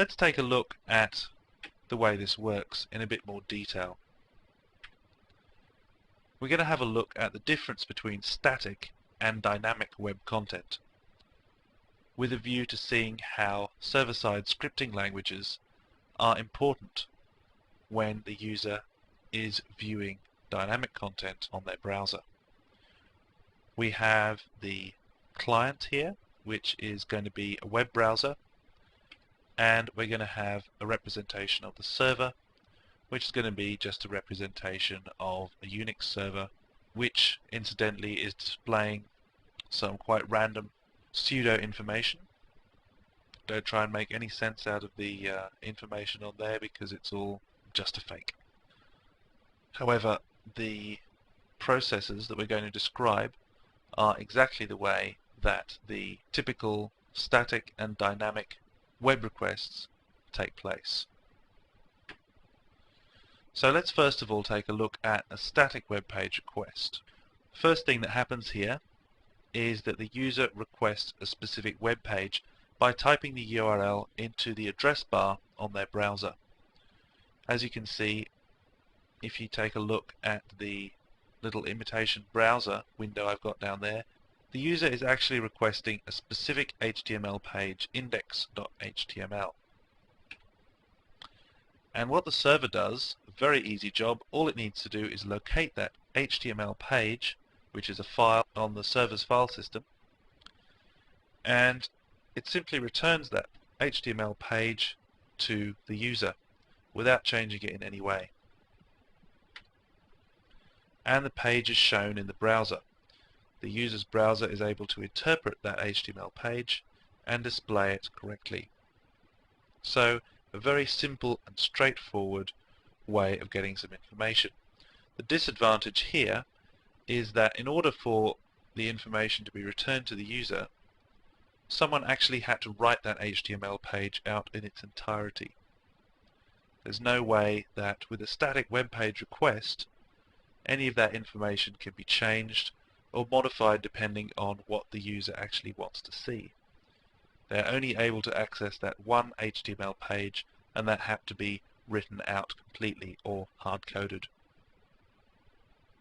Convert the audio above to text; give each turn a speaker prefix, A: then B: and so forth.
A: Let's take a look at the way this works in a bit more detail. We're going to have a look at the difference between static and dynamic web content, with a view to seeing how server-side scripting languages are important when the user is viewing dynamic content on their browser. We have the client here, which is going to be a web browser, and we're going to have a representation of the server, which is going to be just a representation of a Unix server, which incidentally is displaying some quite random pseudo information. Don't try and make any sense out of the information on there, because it's all just a fake. However, the processes that we're going to describe are exactly the way that the typical static and dynamic web requests take place. So let's first of all take a look at a static web page request. First thing that happens here is that the user requests a specific web page by typing the URL into the address bar on their browser. As you can see, if you take a look at the little imitation browser window I've got down there, the user is actually requesting a specific HTML page, index.html. And what the server does, a very easy job, all it needs to do is locate that HTML page, which is a file on the server's file system, and it simply returns that HTML page to the user without changing it in any way. And the page is shown in the browser. The user's browser is able to interpret that HTML page and display it correctly. So, a very simple and straightforward way of getting some information. The disadvantage here is that in order for the information to be returned to the user, someone actually had to write that HTML page out in its entirety. There's no way that with a static web page request any of that information can be changed or modified depending on what the user actually wants to see. They're only able to access that one HTML page, and that had to be written out completely or hard-coded.